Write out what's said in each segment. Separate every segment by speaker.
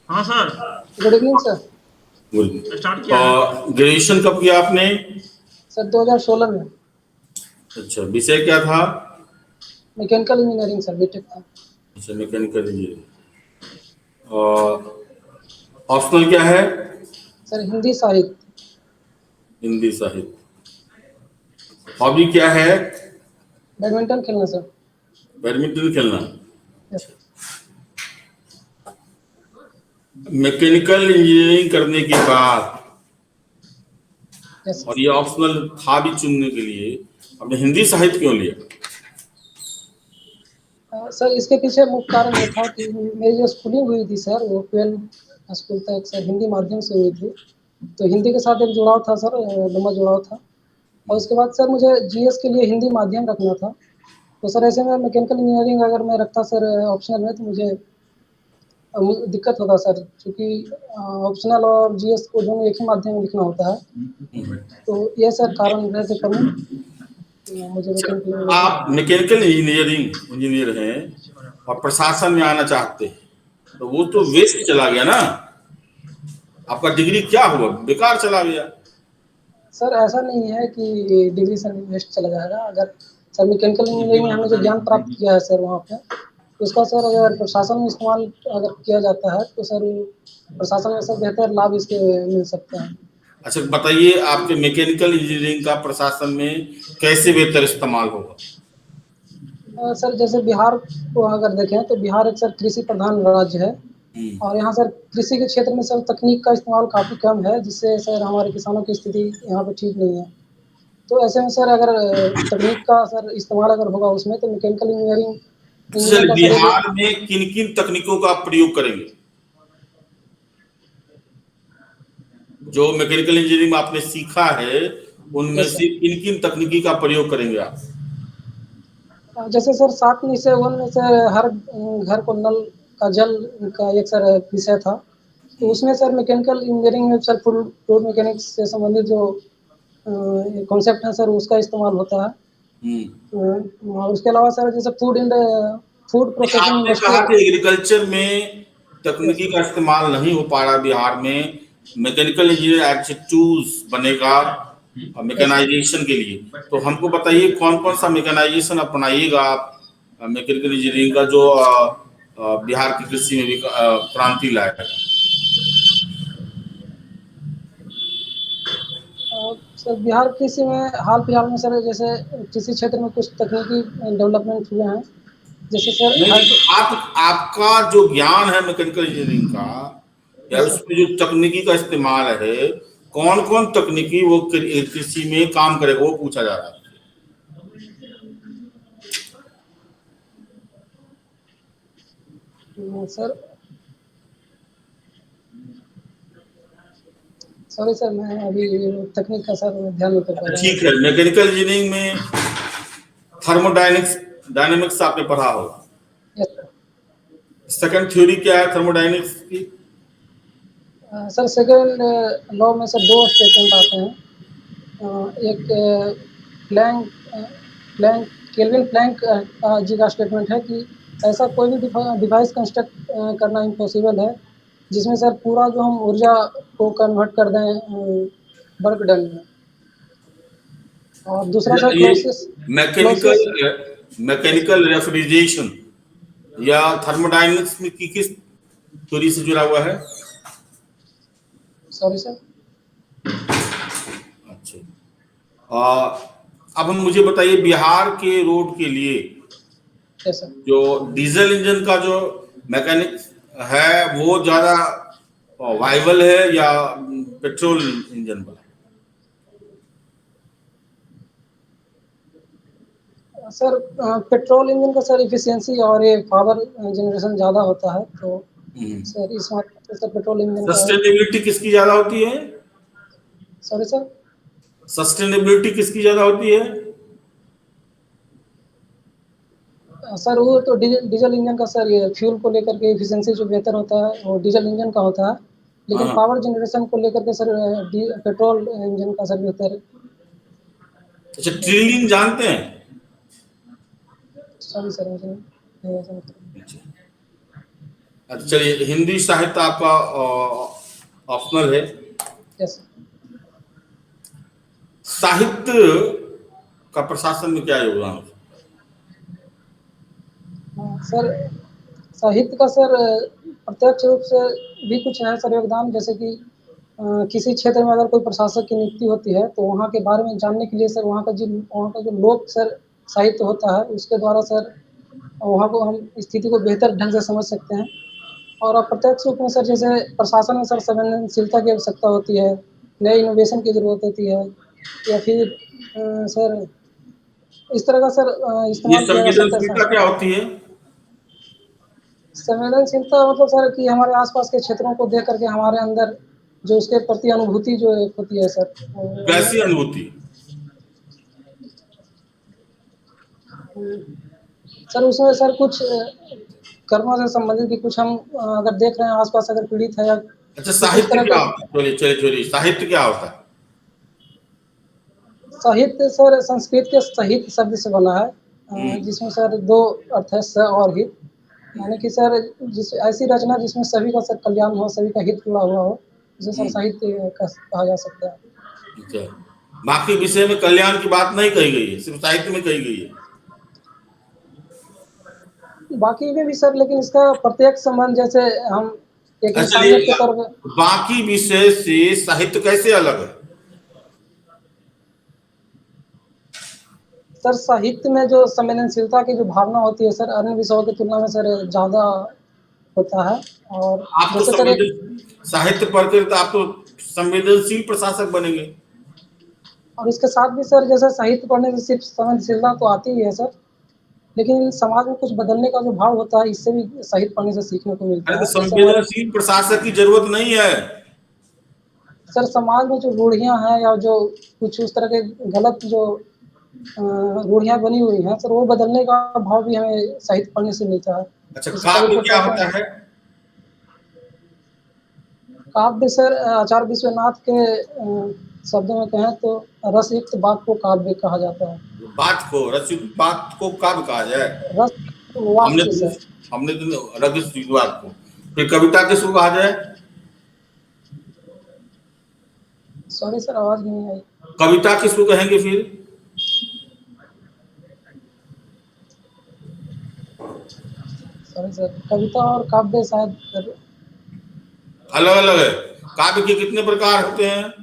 Speaker 1: हाँ sir.
Speaker 2: Good evening sir.
Speaker 1: Start किया है।
Speaker 3: ग्रेजुएशन कब किया आपने?
Speaker 2: सर 2016 में।
Speaker 3: अच्छा, विषय क्या था?
Speaker 2: मैकेनिकल इंजीनियरिंग सर, बीटेक था।
Speaker 3: अच्छा, मैकेनिकल इंजीनियरिंग। ऑप्शनल क्या है?
Speaker 2: सर हिंदी साहित्य।
Speaker 3: हिंदी साहित्य। हॉबी क्या है?
Speaker 2: बैडमिंटन खेलना सर।
Speaker 3: बैडमिंटन खेलना।
Speaker 2: यस।
Speaker 3: मैकेनिकल इंजीनियरिंग करने के बाद
Speaker 2: यस
Speaker 3: और ये ऑप्शनल था भी चुनने के लिए, आपने हिंदी साहित्य क्यों लिया?
Speaker 2: सर इसके पीछे मुख्य कारण ये था कि मेरी जो स्कूलिंग हुई थी सर, वो 12 स्कूल तक सर हिंदी माध्यम से हुई थी। तो हिंदी के साथ एक जुड़ाव था सर, लंबा जुड़ाव था। और उसके बाद सर मुझे जीएस के लिए हिंदी माध्यम रखना था। तो सर ऐसे में मैकेनिकल इंजीनियरिंग अगर मैं रखता सर ऑप्शनल में, तो मुझे दिक्कत होता सर, क्योंकि ऑप्शनल और जीएस को दोनों एक ही माध्यम में लिखना होता है। तो ये सर कारण रहे थे प्रमुख, मुझे
Speaker 3: अच्छा,
Speaker 2: मैकेनिकल इंजीनियरिंग।
Speaker 3: आप मैकेनिकल इंजीनियर हैं और प्रशासन में आना चाहते हैं, तो वो तो वेस्ट चला गया ना। आपका डिग्री क्या हुआ? बेकार चला गया।
Speaker 2: सर ऐसा नहीं है कि डिग्री सर वेस्ट चला जाएगा। अगर सर मैकेनिकल इंजीनियरिंग में हमने जो ज्ञान प्राप्त किया है सर वहाँ पे, उसका सर अगर प्रशासन में इस्तेमाल अगर किया जाता है, तो सर प्रशासन में सर बेहतर लाभ इसके मिल सकते हैं।
Speaker 3: अच्छा, बताइए आपके मैकेनिकल इंजीनियरिंग का प्रशासन में कैसे बेहतर इस्तेमाल होगा?
Speaker 2: सर जैसे बिहार को अगर देखें, तो बिहार एक सर कृषि प्रधान राज्य है। और यहाँ सर कृषि के क्षेत्र में सर तकनीक का इस्तेमाल काफ़ी कम है, जिससे सर हमारे किसानों की स्थिति यहाँ पे ठीक नहीं है। तो ऐसे में सर अगर तकनीक का सर इस्तेमाल अगर होगा उसमें, तो मैकेनिकल इंजीनियरिंग
Speaker 3: अच्छा,
Speaker 2: इंजीनियर
Speaker 3: चलिए,
Speaker 2: का सर एक।
Speaker 3: बिहार में किन किन तकनीकों का आप प्रयोग करेंगे? जो मैकेनिकल इंजीनियरिंग में आपने सीखा है, उनमें
Speaker 2: यस
Speaker 3: से
Speaker 2: सर।
Speaker 3: किन किन तकनीकी का प्रयोग करेंगे आप?
Speaker 2: जैसे सर 7 में से 1 में से हर घर को नल का जल का एक सर विषय था। तो उसमें सर मैकेनिकल इंजीनियरिंग में सर फ्लूइड मैकेनिक्स से संबंधित जो कॉन्सेप्ट है सर, उसका इस्तेमाल होता है। और उसके अलावा सर जैसे फूड प्रोसेसिंग
Speaker 3: आपने
Speaker 2: इंडस्ट्री।
Speaker 3: कहा कि एग्रीकल्चर में
Speaker 2: यस
Speaker 3: तकनीकी का इस्तेमाल नहीं हो पा रहा बिहार में, mechanical engineer as a tools बनेगा
Speaker 2: यस सर।
Speaker 3: मैकेनाइजेशन के लिए। तो हमको बताइए कौन कौन सा मैकेनाइजेशन अपनाइएगा आप मैकेनिकल इंजीनियरिंग का, जो बिहार की कृषि में भी क्रांति लाएगा।
Speaker 2: सर बिहार कृषि में हाल फिलहाल में सर जैसे कृषि क्षेत्र में कुछ तकनीकी डेवलपमेंट हुए हैं। जैसे सर
Speaker 3: नहीं,
Speaker 2: हाइड्रो।
Speaker 3: आपका जो ज्ञान है मैकेनिकल इंजीनियरिंग का, या
Speaker 2: यस सर।
Speaker 3: उसमें जो तकनीकी का इस्तेमाल है, कौन कौन तकनीकी वो कृषि में काम करेगा, वो पूछा जा रहा है।
Speaker 2: सर सॉरी सर, मैं अभी तकनीक का सर ध्यान नहीं कर पा रहा हूँ।
Speaker 3: ठीक है, मैकेनिकल इंजीनियरिंग में थर्मोडायनेमिक्स डायनेमिक्स आपने पढ़ा होगा।
Speaker 2: Yes sir.
Speaker 3: सेकंड थ्योरी क्या है थर्मोडायनेमिक्स की?
Speaker 2: सर सेकेंड लॉ में सर 2 स्टेटमेंट आते हैं। एक प्लैंक प्लैंक केल्विन प्लैंक जी का स्टेटमेंट है कि ऐसा कोई भी डिवाइस कंस्ट्रक्ट करना इम्पॉसिबल है जिसमें सर पूरा जो हम ऊर्जा को कन्वर्ट कर दें वर्क डन में। और दूसरा सर
Speaker 3: ये
Speaker 2: क्लोसिस।
Speaker 3: मैकेनिकल
Speaker 2: क्लोसिस। यस
Speaker 3: मैकेनिकल रेफ्रिजरेशन या थर्मोडायनेमिक्स में किस थ्योरी से जुड़ा हुआ है?
Speaker 2: Sorry sir.
Speaker 3: अच्छा, अब हम मुझे बताइए बिहार के रोड के लिए
Speaker 2: यस सर।
Speaker 3: जो डीजल इंजन का जो मैकेनिक है, वो ज्यादा वाइबल है या पेट्रोल इंजन वाला?
Speaker 2: सर पेट्रोल इंजन का सर इफिशियंसी और ये पावर जनरेशन ज़्यादा होता है, तो सर इस मामले में सर पेट्रोल इंजन का।
Speaker 3: सस्टेनेबिलिटी किसकी ज्यादा होती है?
Speaker 2: Sorry sir.
Speaker 3: सस्टेनेबिलिटी किसकी ज्यादा होती है?
Speaker 2: सर वो तो डीजल डीजल इंजन का सर, ये फ्यूल को लेकर के इफिशियंसी जो बेहतर होता है वो डीजल इंजन का होता है। लेकिन
Speaker 3: हाँ।
Speaker 2: पावर जनरेशन को लेकर के सर पेट्रोल इंजन का सर बेहतर।
Speaker 3: अच्छा, ट्रिलिंग जानते हैं?
Speaker 2: सॉरी सर, मुझे नहीं ऐसा लगता।
Speaker 3: अच्छा। अच्छा चलिए, हिंदी साहित्य आपका ऑप्शनल है।
Speaker 2: यस
Speaker 3: साहित्य का प्रशासन में क्या योगदान है?
Speaker 2: सर, साहित्य का सर प्रत्यक्ष रूप से भी कुछ है सर योगदान, जैसे कि किसी क्षेत्र में अगर कोई प्रशासक की नियुक्ति होती है तो वहाँ के बारे में जानने के लिए सर वहाँ का जो लोक सर साहित्य होता है उसके द्वारा सर वहाँ को हम स्थिति को बेहतर ढंग से समझ सकते हैं। और अप्रत्यक्ष रूप में सर जैसे प्रशासन में सर संवेदनशीलता की आवश्यकता होती है, नए इनोवेशन की ज़रूरत होती है, या फिर सर इस तरह का सर
Speaker 3: ये
Speaker 2: इस्तेमाल किया जा सकता है
Speaker 3: संवेदनशीलता क्या
Speaker 2: संस्कृत।
Speaker 3: होती है?
Speaker 2: संवेदनशीलता मतलब सर कि हमारे आसपास के क्षेत्रों को देख करके हमारे अंदर जो उसके प्रति अनुभूति जो एक होती है सर,
Speaker 3: कैसी अनुभूति?
Speaker 2: सर उसमें सर कुछ कर्मों से संबंधित भी कुछ हम अगर देख रहे हैं आसपास अगर पीड़ित है या
Speaker 3: अच्छा,
Speaker 2: कुछ इस
Speaker 3: साहित्य
Speaker 2: तरह
Speaker 3: क्या
Speaker 2: का।
Speaker 3: होता है? चलिए चलिए चलिए, साहित्य क्या होता है?
Speaker 2: साहित्य सर संस्कृत के साहित्य शब्द से बना है, जिसमें सर दो अर्थ है, स और हित, यानी कि सर जिस ऐसी रचना जिसमें सभी का सर कल्याण हो, सभी का हित जुड़ा हुआ हो, उसे सर
Speaker 3: हम्म,
Speaker 2: साहित्य कहा जा सकता है।
Speaker 3: अच्छा, बाकी विषय में कल्याण की बात नहीं कही गई है, सिर्फ साहित्य में कही गई है।
Speaker 2: बाकी में भी सर, लेकिन इसका प्रत्यक्ष संबंध जैसे हम एक
Speaker 3: अच्छा
Speaker 2: इंसानियत के
Speaker 3: चलिए,
Speaker 2: तौर पे।
Speaker 3: बाकी विषय से साहित्य कैसे अलग है?
Speaker 2: सर साहित्य में जो संवेदनशीलता की जो भावना होती है सर अन्य विषयों की तुलना में सर ज़्यादा होता है। और
Speaker 3: आप तो
Speaker 2: जैसे सर एक
Speaker 3: साहित्य पढ़कर तो आप तो संवेदनशील प्रशासक बनेंगे।
Speaker 2: और इसके साथ भी सर जैसे साहित्य पढ़ने से सिर्फ संवेदनशीलता तो आती ही है सर, लेकिन समाज में कुछ बदलने का जो भाव होता है इससे भी साहित्य पढ़ने से सीखने को
Speaker 3: अरे
Speaker 2: मिलता
Speaker 3: तो
Speaker 2: है। जैसे हमारे
Speaker 3: संवेदनशील प्रशासक की जरूरत नहीं है।
Speaker 2: सर समाज में जो रूढ़ियाँ हैं या जो कुछ उस तरह के गलत जो रूढ़ियाँ बनी हुई हैं सर, वो बदलने का भाव भी हमें साहित्य पढ़ने से मिलता है।
Speaker 3: अच्छा,
Speaker 2: जैसे कवि
Speaker 3: काव्य
Speaker 2: को
Speaker 3: क्या
Speaker 2: कहते
Speaker 3: होता
Speaker 2: हैं
Speaker 3: है?
Speaker 2: काव्य सर आचार्य विश्वनाथ के शब्दों में कहें तो रसयुक्त बात को काव्य कहा जाता है।
Speaker 3: बात को, रचित बात को काव्य कहा जाए?
Speaker 2: रस
Speaker 3: हमने
Speaker 2: वाक्य
Speaker 3: तो
Speaker 2: सर।
Speaker 3: हमने तो रचित बात को, फिर कविता किसको कहा जाए?
Speaker 2: सॉरी सर, आवाज़ नहीं आई।
Speaker 3: कविता किसको कहेंगे फिर?
Speaker 2: सॉरी सर, कविता और काव्य शायद सर।
Speaker 3: अलग अलग है। काव्य के कितने प्रकार होते हैं?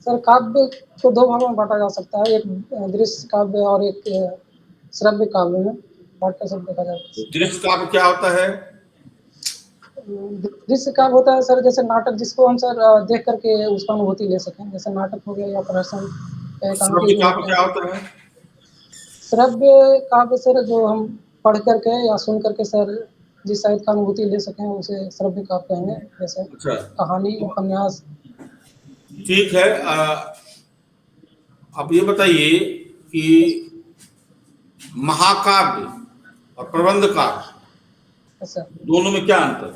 Speaker 2: सर काव्य को दो भागों में बांटा जा सकता है, एक दृश्य काव्य और एक श्रव्य काव्य में बांट कर सब देखा जाता है।
Speaker 3: दृश्य काव्य क्या होता है?
Speaker 2: दृश्य काव्य होता है सर जैसे नाटक, जिसको हम सर देख करके उसका अनुभूति ले सकें, जैसे नाटक हो गया या प्रहसन या एकांकी
Speaker 3: श्रव्य
Speaker 2: जो
Speaker 3: काव्य
Speaker 2: होता है।
Speaker 3: क्या होता है?
Speaker 2: श्रव्य काव्य सर जो हम पढ़ करके या सुन करके सर जिस साहित्य का अनुभूति ले सकें उसे श्रव्य काव्य कहेंगे, जैसे
Speaker 3: अच्छा,
Speaker 2: कहानी, उपन्यास।
Speaker 3: ठीक है। आप ये बताइए कि महाकाव्य और प्रबंध काव्य
Speaker 2: सर
Speaker 3: दोनों में क्या अंतर है?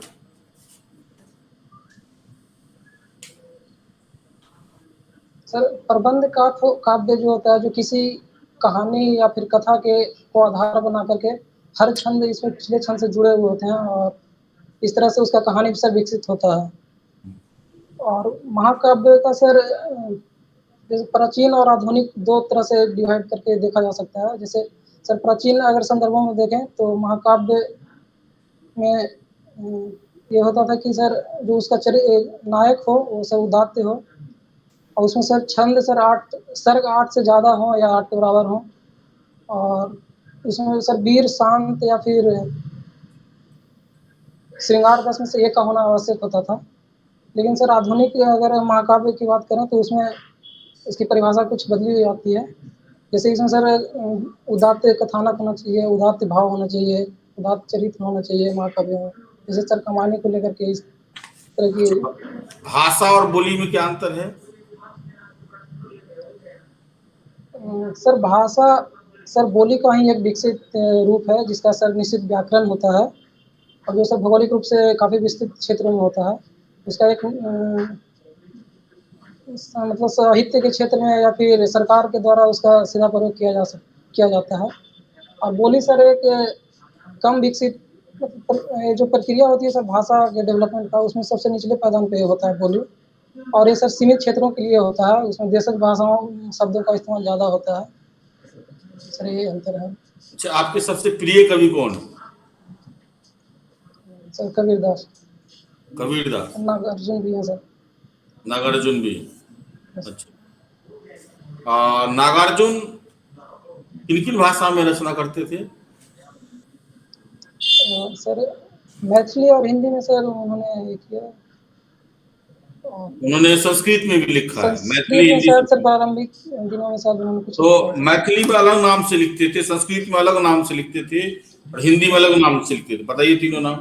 Speaker 2: सर प्रबंध काव्य जो होता है, जो किसी कहानी या फिर कथा के को आधार बना करके हर छंद इसमें पिछले छंद से जुड़े हुए होते हैं और इस तरह से उसका कहानी सर विकसित होता है। और महाकाव्य का सर जैसे प्राचीन और आधुनिक दो तरह से डिवाइड करके देखा जा सकता है। जैसे सर प्राचीन अगर संदर्भों में देखें तो महाकाव्य में ये होता था कि सर जो उसका नायक हो वो सर उदात्त हो, और उसमें सर छंद सर 8 सर्ग 8 से ज़्यादा हो या 8 के बराबर हो, और उसमें सर वीर, शांत या फिर श्रृंगार रस में से एक का होना आवश्यक होता था। लेकिन सर आधुनिक अगर महाकाव्य की बात करें तो उसमें इसकी परिभाषा कुछ बदली हुई आती है। जैसे इसमें सर उदात्त कथानक होना चाहिए, उदात्त भाव होना चाहिए, उदात्त चरित्र होना चाहिए महाकाव्य में। जैसे सर कमाने को लेकर के इस तरह की।
Speaker 3: अच्छा, भाषा और बोली में क्या अंतर है?
Speaker 2: सर भाषा सर बोली का ही एक विकसित रूप है जिसका सर निश्चित व्याकरण होता है, और जो सर भौगोलिक रूप से काफ़ी विस्तृत क्षेत्रों में होता है। उसका एक मतलब साहित्य के क्षेत्र में या फिर सरकार के द्वारा उसका सीधा प्रयोग किया जाता है। और बोली सर एक कम विकसित ये जो प्रक्रिया होती है सर भाषा के डेवलपमेंट का, उसमें सबसे निचले पायदान पे होता है बोली, और ये सर सीमित क्षेत्रों के लिए होता है, उसमें देशज भाषाओं शब्दों का इस्तेमाल ज़्यादा होता है। सर ये अंतर है।
Speaker 3: अच्छा, आपके सबसे प्रिय कवि कौन है?
Speaker 2: सर कबीरदास,
Speaker 3: कबीरदास,
Speaker 2: नागार्जुन भी हैं सर।
Speaker 3: नागार्जुन भी। अच्छा, नागार्जुन किन किन भाषा में रचना करते थे?
Speaker 2: सर मैथिली और हिंदी में सर उन्होंने ये किया, और
Speaker 3: उन्होंने संस्कृत में भी लिखा है, मैथिली,
Speaker 2: संस्कृत में
Speaker 3: हिंदी
Speaker 2: शायद सर
Speaker 3: सब।
Speaker 2: प्रारंभिक दिनों में शायद उन्होंने कुछ लिखा
Speaker 3: तो
Speaker 2: है।
Speaker 3: मैथिली में अलग नाम से लिखते थे, संस्कृत में अलग नाम से लिखते थे, और हिंदी में अलग नाम से लिखते थे। बताइए तीनों नाम।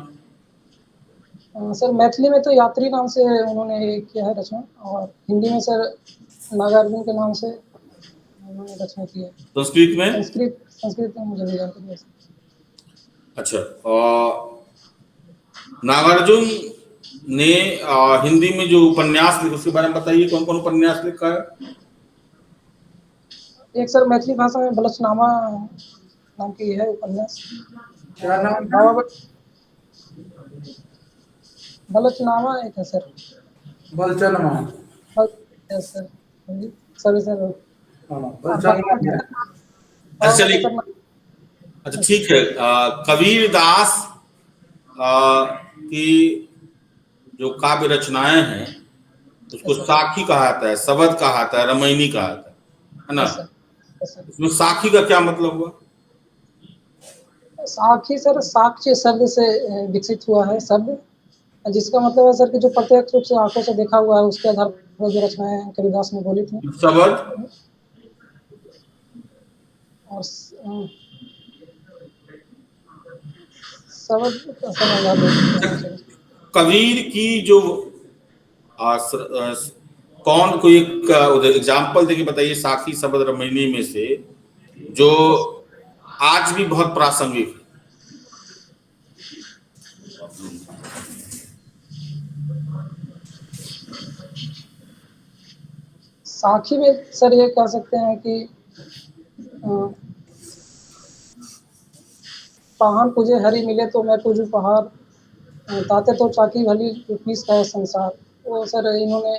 Speaker 2: सर मैथिली में तो यात्री नाम से उन्होंने ये किया है रचना, और हिंदी में सर नागार्जुन के नाम से उन्होंने रचना की है।
Speaker 3: संस्कृत में?
Speaker 2: संस्कृत में मुझे नहीं जानकारी है सर।
Speaker 3: अच्छा, नागार्जुन ने हिंदी में जो उपन्यास लिखे उसके बारे में बताइए, कौन कौन उपन्यास लिखा है?
Speaker 2: एक सर मैथिली भाषा में बलचनामा नाम की है उपन्यास।
Speaker 4: क्या नाम है?
Speaker 2: बाबा बलचनामा एक है sir.
Speaker 4: Balchanma.
Speaker 2: Yes sir. Sorry sir.
Speaker 4: हाँ, बलचनमा है।
Speaker 3: अच्छा चलिए, अच्छा ठीक है। कबीर दास की जो काव्य रचनाएं हैं उसको साखी कहा जाता है, शबद कहा जाता है, रमैनी कहा जाता है ना? इसमें साखी का क्या मतलब हुआ?
Speaker 2: साखी सर साक्ष्य शब्द से विकसित हुआ है शब्द, जिसका मतलब है सर कि जो प्रत्यक्ष रूप से आंखों से देखा हुआ है उसके आधार पर जो रचनाएं कबीरदास ने बोली थी।
Speaker 3: शबद
Speaker 2: और शब्द
Speaker 3: कबीर की जो कौन कोई एक एग्जाम्पल देके बताइए साखी शबद रमैनी में से जो आज भी बहुत प्रासंगिक है।
Speaker 2: साखी में सर ये कह सकते हैं कि पहाड़ पूजे हरी मिले तो मैं पूजू पहाड़, ताते तो चाकी भली पीस का है संसार। वो सर इन्होंने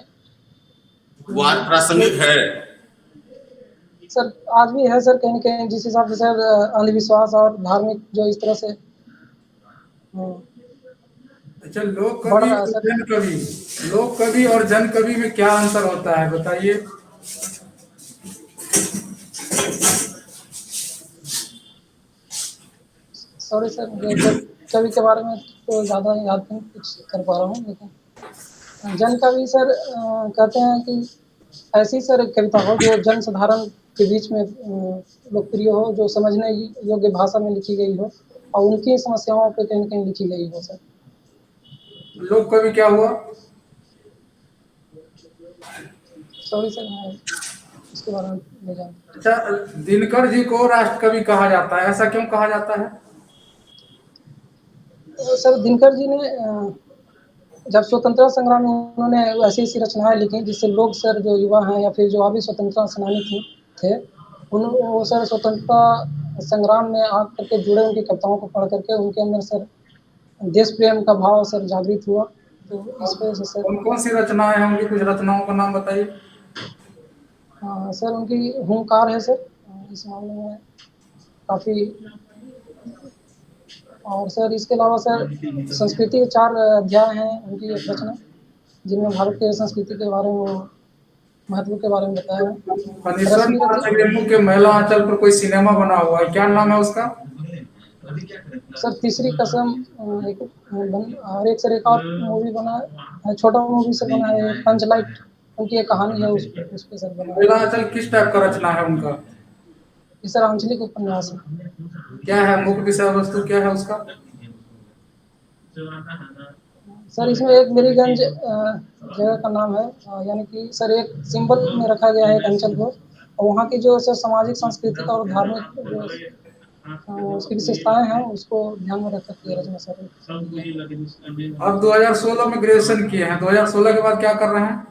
Speaker 3: वो आज प्रासंगिक है।
Speaker 2: सर आज भी है सर कहीं न कहीं, जिस हिसाब से सर अंधविश्वास और धार्मिक जो इस तरह से
Speaker 4: अच्छा, लोक
Speaker 2: बढ़
Speaker 4: कवि
Speaker 2: रहा है
Speaker 4: और
Speaker 2: सर।
Speaker 4: जन कवि, लोक कवि और जन कवि में क्या अंतर होता है बताइए।
Speaker 2: सॉरी सर, मुझे कवि के बारे में तो ज़्यादा याद नहीं कुछ कर पा रहा हूँ, लेकिन जन कवि सर कहते हैं कि ऐसी सर कविता हो जो जन साधारण के बीच में लोकप्रिय हो, जो समझने योग्य भाषा में लिखी गई हो और उनकी समस्याओं पे कहीं न कहीं लिखी गई हो सर।
Speaker 4: लोक कवि क्या हुआ?
Speaker 2: सॉरी सर, मैं इसके बारे में नहीं जानता।
Speaker 4: अच्छा, दिनकर जी को राष्ट्र कवि कहा जाता है, ऐसा क्यों कहा जाता है?
Speaker 2: तो सर दिनकर जी ने जब स्वतंत्रता संग्राम में उन्होंने ऐसी ऐसी रचनाएं लिखी जिससे लोग सर जो युवा हैं या फिर जो अभी स्वतंत्रता सेनानी थे वो सर स्वतंत्रता संग्राम में आग करके जुड़े, उनकी कविताओं को पढ़ करके उनके अंदर सर देश प्रेम का भाव सर जागृत हुआ। तो इस वजह से सर
Speaker 4: कौन कौन सी रचनाएं हैं उनकी, कुछ रचनाओं का नाम बताइए।
Speaker 2: सर उनकी हुंकार है सर इस मामले में काफ़ी। और सर इसके अलावा सर संस्कृति के 4 अध्याय हैं उनकी एक रचना, जिनमें भारत के संस्कृति के बारे में महत्व के बारे में बताया है।
Speaker 4: फनीश्वर
Speaker 2: रश्मि
Speaker 4: नाथ
Speaker 2: रथी
Speaker 4: रेणु के महिला आंचल पर कोई सिनेमा बना हुआ है, क्या नाम है उसका?
Speaker 2: सर तीसरी कसम और एक सर एक और मूवी बना है, छोटा मूवी सर बना है पंचलाइट, उनकी एक कहानी है उस पे सर बना है।
Speaker 4: महिला आंचल किस टाइप का रचना है उनका?
Speaker 2: ये सर आंचलिक उपन्यास है।
Speaker 4: क्या है मुख्य विषय वस्तु, क्या है उसका?
Speaker 2: सर इसमें एक मेरीगंज जगह का नाम है, यानी कि सर एक सिंबल में रखा गया है एक अंचल को, और वहाँ की जो सर सामाजिक सांस्कृतिक और धार्मिक जो उसकी विशेषताएं हैं उसको ध्यान में रख कर के रचना सर।
Speaker 4: अब 2016 में ग्रेजुएशन किए हैं, 2016 के बाद क्या कर रहे हैं?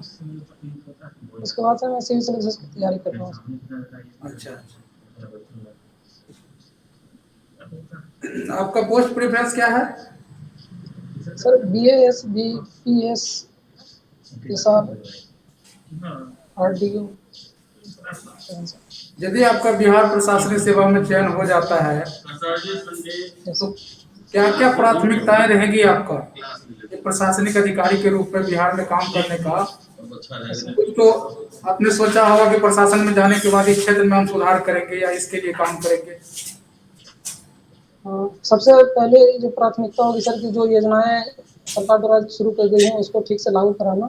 Speaker 2: उसके बाद सर मैं सिविल सर्विसेज की तैयारी कर रहा हूँ।
Speaker 4: अच्छा, आपका पोस्ट प्रेफरेंस क्या है?
Speaker 2: Sir BAS BPS SR RDO।
Speaker 4: यदि आपका बिहार प्रशासनिक सेवा में चयन हो जाता है तो क्या क्या प्राथमिकताएं रहेगी आपका एक प्रशासनिक अधिकारी के रूप में बिहार में काम करने का? कुछ तो आपने सोचा होगा कि प्रशासन में जाने के बाद इस क्षेत्र में हम सुधार करेंगे या इसके लिए काम करेंगे।
Speaker 2: सबसे पहले जो प्राथमिकता होगी सर की जो योजनाएं सरकार द्वारा शुरू कर गई हैं उसको ठीक से लागू कराना,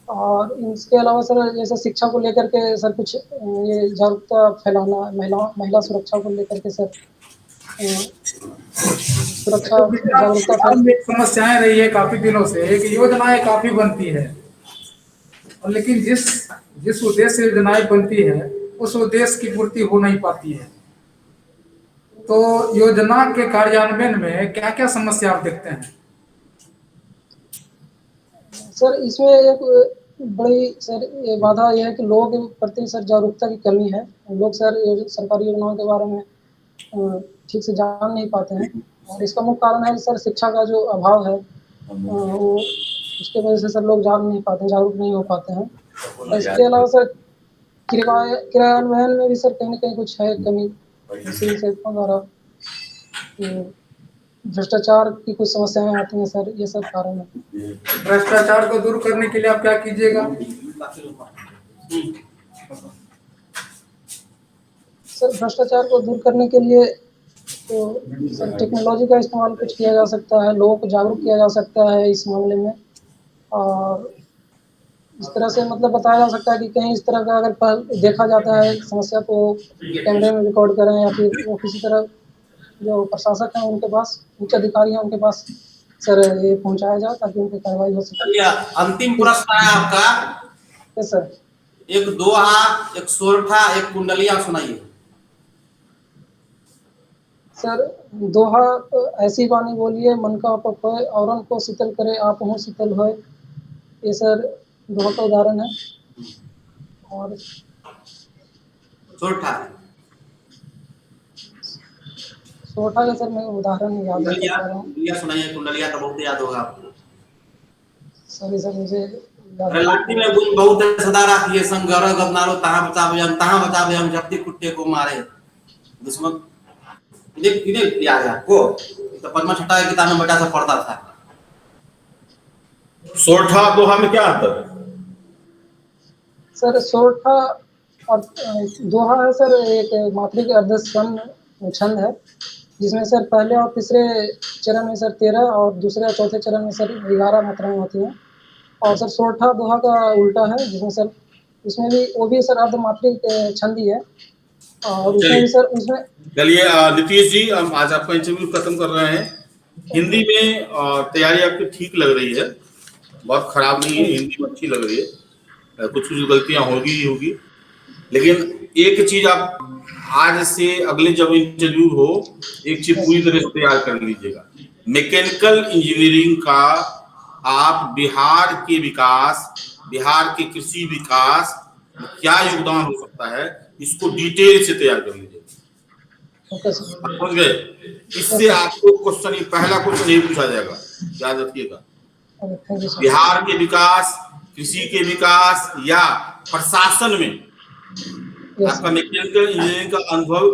Speaker 2: और इसके अलावा सर जैसे शिक्षा को लेकर के सर कुछ ये जागरूकता फैलाना, महिला सुरक्षा को लेकर के सर सुरक्षा जागरूकता
Speaker 4: बिहार में समस्याएं रही है काफी दिनों से, एक योजनाएं काफी बनती है और लेकिन जिस उद्देश्य से योजनाएं बनती है उस उद्देश्य की पूर्ति हो नहीं पाती है। तो योजना के कार्यान्वयन में क्या क्या समस्या आप देखते हैं?
Speaker 2: सर इसमें एक बड़ी सर ये बाधा यह है कि लोगों के प्रति सर जागरूकता की कमी है। लोग सर सरकारी योजनाओं के बारे में ठीक से जान नहीं पाते हैं, और इसका मुख्य कारण है सर शिक्षा का जो अभाव है, वो उसके वजह से सर लोग जान नहीं पाते, जागरूक नहीं हो पाते हैं। इसके अलावा सर क्रियान्वयन में भी सर कहीं ना कहीं कुछ है कमी, इसी सेवकों द्वारा भ्रष्टाचार की कुछ समस्याएं आती हैं सर, ये सब कारण है।
Speaker 4: भ्रष्टाचार को दूर करने के लिए आप क्या कीजिएगा?
Speaker 2: सर भ्रष्टाचार को दूर करने के लिए तो सर टेक्नोलॉजी का इस्तेमाल कुछ किया जा सकता है, लोगों को जागरूक किया जा सकता है इस मामले में, और इस तरह से मतलब बताया जा सकता है कि कहीं इस तरह का अगर देखा जाता है समस्या तो कैमरे में रिकॉर्ड करें, या फिर वो किसी तरह जो प्रशासक हैं उनके पास, उच्च अधिकारी हैं उनके पास सर ये पहुंचाया जाए ताकि उनकी कार्रवाई हो सके।
Speaker 5: अंतिम प्रश्न है आपका।
Speaker 2: Yes sir.
Speaker 5: एक दोहा, एक सोरठा, एक कुंडलिया सुनाइए।
Speaker 2: सर दोहा तो ऐसी वाणी बोलिए मन का पप है, औरन को शीतल करे आप हूँ शीतल होए, ये सर दोहा का उदाहरण है। और
Speaker 5: सोरठा
Speaker 2: सोठा का सर मैं उदाहरण याद नहीं कर पा रहा हूँ।
Speaker 5: कुंडलिया सुनाइए। कुंडलिया तो बहुत याद होगा आपको।
Speaker 2: सॉरी सर मुझे
Speaker 5: अरे लाठी में गुण बहुत है सदा राखिए संग गौरव गबनारो तहां बचावे हम जब्ती कुत्ते को मारे दुश्मन। इन्हें याद है आपको? तो पद्मा छठा की किताब में बड़ा सा पढ़ता था।
Speaker 3: सोरठा दोहा में क्या अंतर है?
Speaker 2: सर सोठा और दोहा है सर एक मात्रिक अर्ध छंद है, जिसमें सर पहले और तीसरे चरण में सर 13 और दूसरे और चौथे चरण में सर 11 मात्राएं होती हैं। और सर सोठा दोहा का उल्टा है, जिसमें सर उसमें भी वो भी सर अर्धमात्रिक छंद ही है, और उसमें भी सर उसमें।
Speaker 3: चलिए नीतीश जी, हम आज आपका इंटरव्यू खत्म कर रहे हैं। हिंदी में तैयारी आपकी ठीक लग रही है, बहुत खराब नहीं है, हिंदी में अच्छी लग रही है। कुछ गलतियां होगी ही होगी, लेकिन एक चीज आप आज से अगले जब इंटरव्यू हो एक चीज पूरी तरह से तैयार कर लीजिएगा। मैकेनिकल इंजीनियरिंग का आप बिहार के विकास, बिहार के कृषि विकास में क्या योगदान हो सकता है, इसको डिटेल से तैयार कर लीजिएगा। समझ गए? इससे आपको क्वेश्चन, पहला क्वेश्चन यही पूछा जाएगा, याद रखिएगा। बिहार के विकास, कृषि के विकास या प्रशासन में आपका मैकेनिकल इंजीनियरिंग का अनुभव